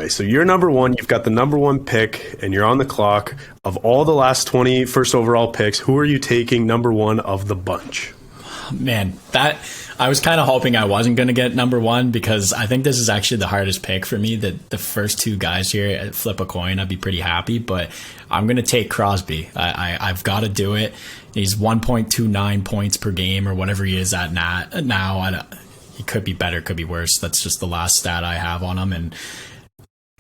So you're number one. You've got the number one pick, and you're on the clock. Of all the last 20 first overall picks, who are you taking number one of the bunch? Man, that I was kind of hoping I wasn't going to get number one, because I think this is actually the hardest pick for me. That the first two guys here, flip a coin, I'd be pretty happy. But I'm going to take Crosby. I've got to do it. He's 1.29 points per game or whatever he is at now. He could be better, could be worse. That's just the last stat I have on him, and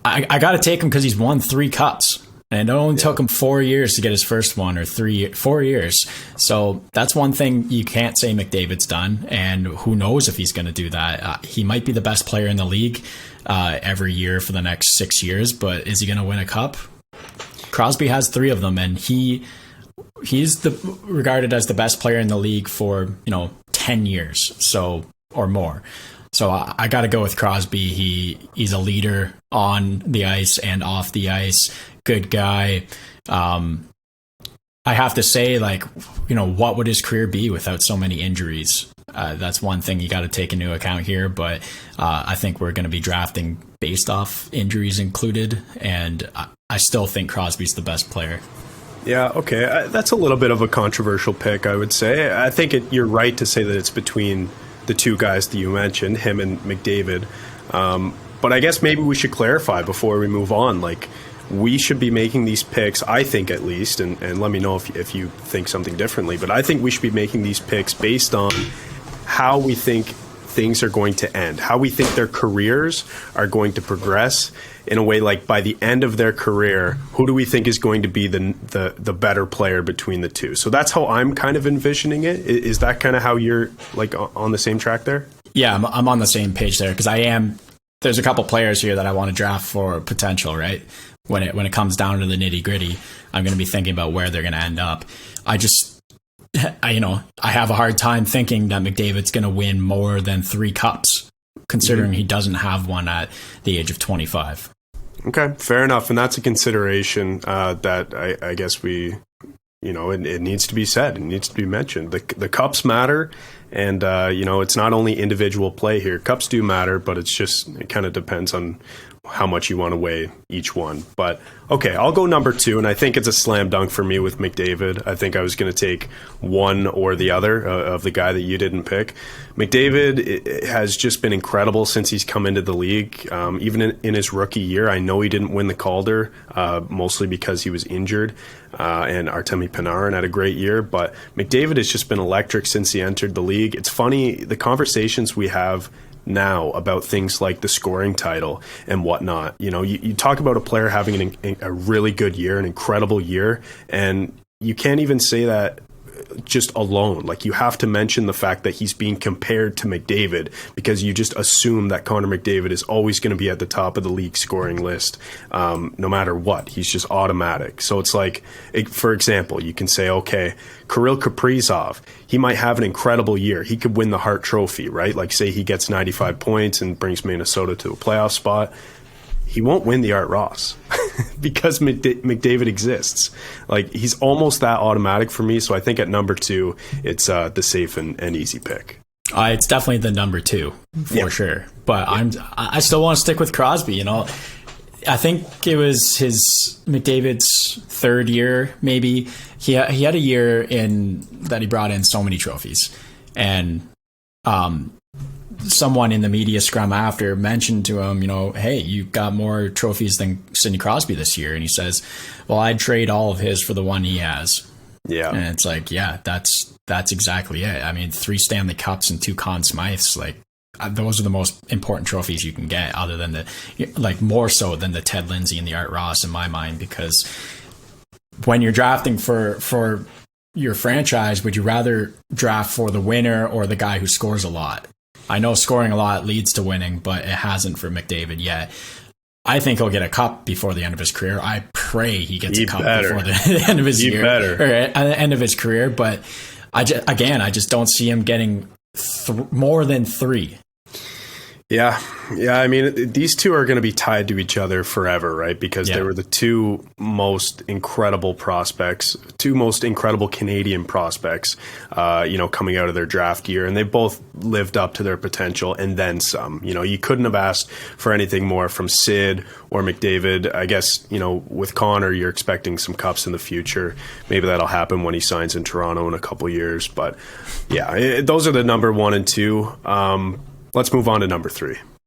I got to take him because he's won 3 cups. And it only took him 4 years to get his first one, or 4 years. So that's one thing you can't say McDavid's done. And who knows if he's going to do that. He might be the best player in the league every year for the next 6 years. But is he going to win a cup? Crosby has 3 of them. And he's regarded as the best player in the league for, 10 years or more. So I got to go with Crosby. He's a leader on the ice and off the ice. Good guy. I have to say, what would his career be without so many injuries? That's one thing you got to take into account here. But I think we're going to be drafting based off injuries included. And I still think Crosby's the best player. Yeah, okay. That's a little bit of a controversial pick, I would say. I think you're right to say that it's between the two guys that you mentioned, him and McDavid. But I guess maybe we should clarify before we move on. We should be making these picks, I think at least, and let me know if you think something differently, but I think we should be making these picks based on how we think things are going to end, how we think their careers are going to progress in a way, like by the end of their career, who do we think is going to be the better player between the two? So that's how I'm kind of envisioning it. Is that kind of how you're on the same track there? Yeah, I'm on the same page there, because there's a couple players here that I want to draft for potential, right? When it comes down to the nitty gritty, I'm going to be thinking about where they're going to end up. I have a hard time thinking that McDavid's going to win more than 3 cups, considering he doesn't have one at the age of 25. Okay, fair enough. And that's a consideration that I guess it needs to be said. It needs to be mentioned. The cups matter. And, it's not only individual play here. Cups do matter, but it kind of depends on how much you want to weigh each one. But okay, I'll go number 2, and I think it's a slam dunk for me with McDavid. I think I was going to take one or the other of the guy that you didn't pick. McDavid has just been incredible since he's come into the league. Even in his rookie year, I know he didn't win the Calder, mostly because he was injured, and Artemi Panarin had a great year. But McDavid has just been electric since he entered the league. It's funny, the conversations we have now about things like the scoring title and whatnot. You talk about a player having a really good year, an incredible year, and you can't even say that just alone. You have to mention the fact that he's being compared to McDavid, because you just assume that Connor McDavid is always going to be at the top of the league scoring list, no matter what. He's just automatic. So it's for example, you can say, okay, Kirill Kaprizov, he might have an incredible year. He could win the Hart Trophy, right? Say he gets 95 points and brings Minnesota to a playoff spot. He won't win the Art Ross because McDavid exists. He's almost that automatic for me. So I think at number 2, it's the safe and easy pick. It's definitely the number 2 for sure. But I still want to stick with Crosby. I think it was McDavid's 3rd year, maybe. He had a year that he brought in so many trophies, and someone in the media scrum after mentioned to him, hey, you've got more trophies than Sidney Crosby this year. And he says, well, I'd trade all of his for the one he has. Yeah. And it's that's exactly it. I mean, 3 Stanley Cups and 2 Conn Smythes, those are the most important trophies you can get, other than more so than the Ted Lindsay and the Art Ross in my mind, because when you're drafting for your franchise, would you rather draft for the winner or the guy who scores a lot? I know scoring a lot leads to winning, but it hasn't for McDavid yet. I think he'll get a cup before the end of his career. I pray he gets a cup before the end of his year, or at the end of his career. But I just don't see him getting more than 3. Yeah. I mean, these two are going to be tied to each other forever, right? Because they were the two most incredible prospects, two most incredible Canadian prospects, coming out of their draft year. And they both lived up to their potential and then some. You couldn't have asked for anything more from Sid or McDavid. I guess, with Connor, you're expecting some cups in the future. Maybe that'll happen when he signs in Toronto in a couple years. But yeah, those are the number 1 and 2. Let's move on to number 3.